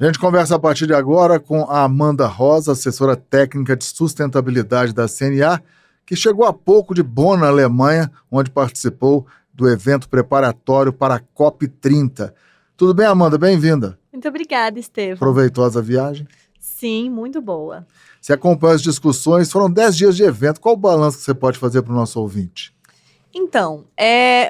A gente conversa a partir de agora com a Amanda Rosa, assessora técnica de sustentabilidade da CNA, que chegou há pouco de Bonn, na Alemanha, onde participou do evento preparatório para a COP30. Tudo bem, Amanda? Bem-vinda. Muito obrigada, Estevão. Proveitosa viagem? Sim, muito boa. Você acompanha as discussões, foram 10 dias de evento. Qual o balanço que você pode fazer para o nosso ouvinte? Então,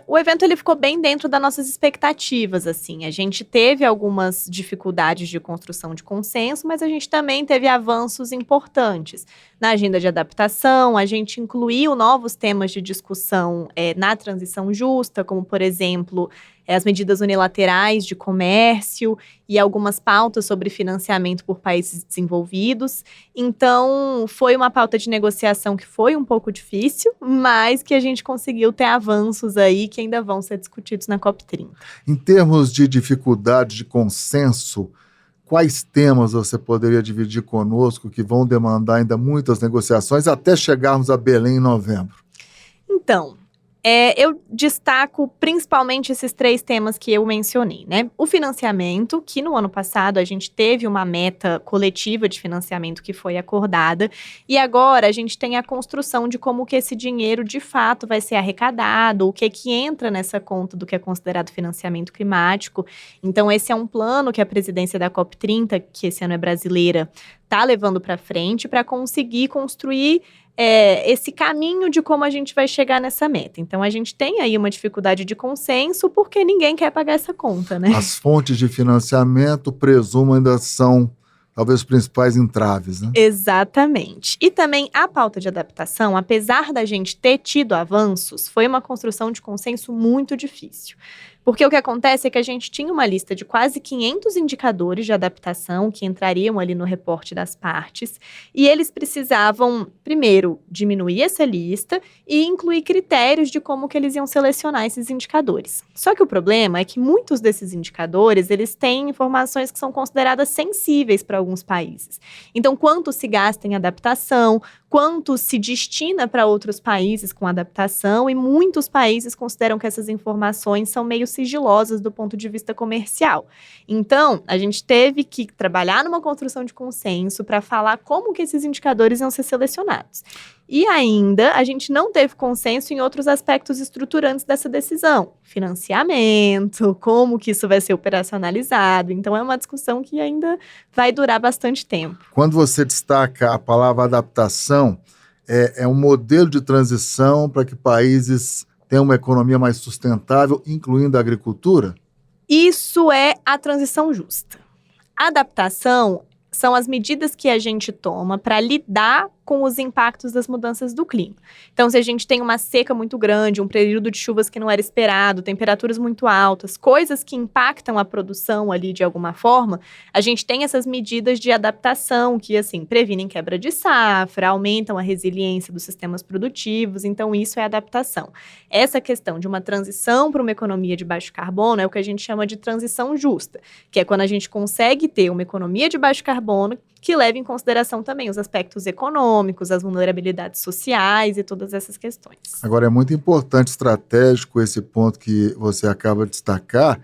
o evento ele ficou bem dentro das nossas expectativas, assim. A gente teve algumas dificuldades de construção de consenso, mas a gente também teve avanços importantes. Na agenda de adaptação, a gente incluiu novos temas de discussão na transição justa, como, por exemplo, as medidas unilaterais de comércio e algumas pautas sobre financiamento por países desenvolvidos. Então, foi uma pauta de negociação que foi um pouco difícil, mas que a gente conseguiu ter avanços aí que ainda vão ser discutidos na COP30. Em termos de dificuldade de consenso, quais temas você poderia dividir conosco que vão demandar ainda muitas negociações até chegarmos a Belém em novembro? Então, eu destaco principalmente esses 3 temas que eu mencionei, né? O financiamento, que no ano passado a gente teve uma meta coletiva de financiamento que foi acordada, e agora a gente tem a construção de como que esse dinheiro de fato vai ser arrecadado, o que entra nessa conta do que é considerado financiamento climático. Então esse é um plano que a presidência da COP30, que esse ano é brasileira, está levando para frente para conseguir construir esse caminho de como a gente vai chegar nessa meta. Então, a gente tem aí uma dificuldade de consenso porque ninguém quer pagar essa conta, né? As fontes de financiamento, presumo, ainda são talvez os principais entraves, né? Exatamente. E também a pauta de adaptação, apesar da gente ter tido avanços, foi uma construção de consenso muito difícil. Porque o que acontece é que a gente tinha uma lista de quase 500 indicadores de adaptação que entrariam ali no reporte das partes, e eles precisavam, primeiro, diminuir essa lista e incluir critérios de como que eles iam selecionar esses indicadores. Só que o problema é que muitos desses indicadores, eles têm informações que são consideradas sensíveis para alguns países. Então, quanto se gasta em adaptação, quanto se destina para outros países com adaptação, e muitos países consideram que essas informações são meio sigilosas do ponto de vista comercial. Então, a gente teve que trabalhar numa construção de consenso para falar como que esses indicadores iam ser selecionados. E ainda, a gente não teve consenso em outros aspectos estruturantes dessa decisão. Financiamento, como que isso vai ser operacionalizado. Então, é uma discussão que ainda vai durar bastante tempo. Quando você destaca a palavra adaptação, é um modelo de transição para que países tenham uma economia mais sustentável, incluindo a agricultura? Isso é a transição justa. A adaptação são as medidas que a gente toma para lidar com os impactos das mudanças do clima. Então, se a gente tem uma seca muito grande, um período de chuvas que não era esperado, temperaturas muito altas, coisas que impactam a produção ali de alguma forma, a gente tem essas medidas de adaptação que, assim, previnem quebra de safra, aumentam a resiliência dos sistemas produtivos, então isso é adaptação. Essa questão de uma transição para uma economia de baixo carbono é o que a gente chama de transição justa, que é quando a gente consegue ter uma economia de baixo carbono que leva em consideração também os aspectos econômicos, as vulnerabilidades sociais e todas essas questões. Agora, é muito importante, estratégico, esse ponto que você acaba de destacar,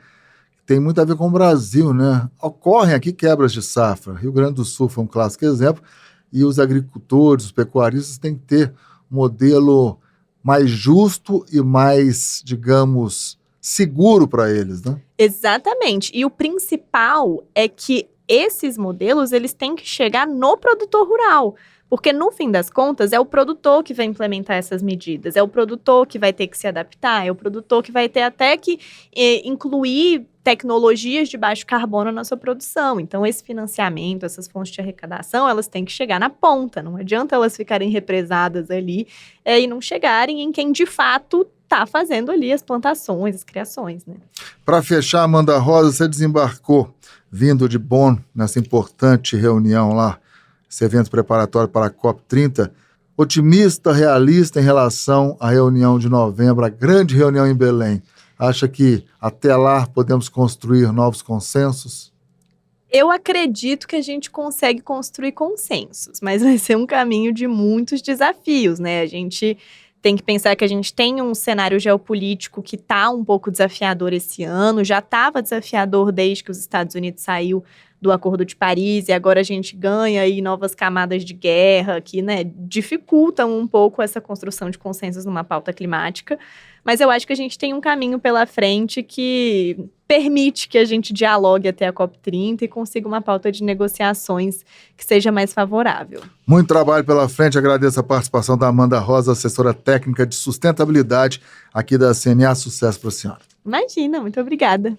tem muito a ver com o Brasil, né? Ocorrem aqui quebras de safra. Rio Grande do Sul foi um clássico exemplo, e os agricultores, os pecuaristas têm que ter um modelo mais justo e mais, digamos, seguro para eles, né? Exatamente. E o principal é que esses modelos, eles têm que chegar no produtor rural, porque no fim das contas é o produtor que vai implementar essas medidas, é o produtor que vai ter que se adaptar, é o produtor que vai ter até que incluir tecnologias de baixo carbono na sua produção. Então, esse financiamento, essas fontes de arrecadação, elas têm que chegar na ponta, não adianta elas ficarem represadas ali e não chegarem em quem de fato está fazendo ali as plantações, as criações, né? Para fechar, Amanda Rosa, você desembarcou vindo de Bonn, nessa importante reunião lá, esse evento preparatório para a COP30, otimista, realista em relação à reunião de novembro, a grande reunião em Belém. Acha que até lá podemos construir novos consensos? Eu acredito que a gente consegue construir consensos, mas vai ser um caminho de muitos desafios, né? A gente tem que pensar que a gente tem um cenário geopolítico que está um pouco desafiador esse ano, já estava desafiador desde que os Estados Unidos saiu do Acordo de Paris, e agora a gente ganha aí novas camadas de guerra que, né, dificultam um pouco essa construção de consensos numa pauta climática. Mas eu acho que a gente tem um caminho pela frente que permite que a gente dialogue até a COP30 e consiga uma pauta de negociações que seja mais favorável. Muito trabalho pela frente. Agradeço a participação da Amanda Rosa, assessora técnica de sustentabilidade aqui da CNA. Sucesso para a senhora. Imagina, muito obrigada.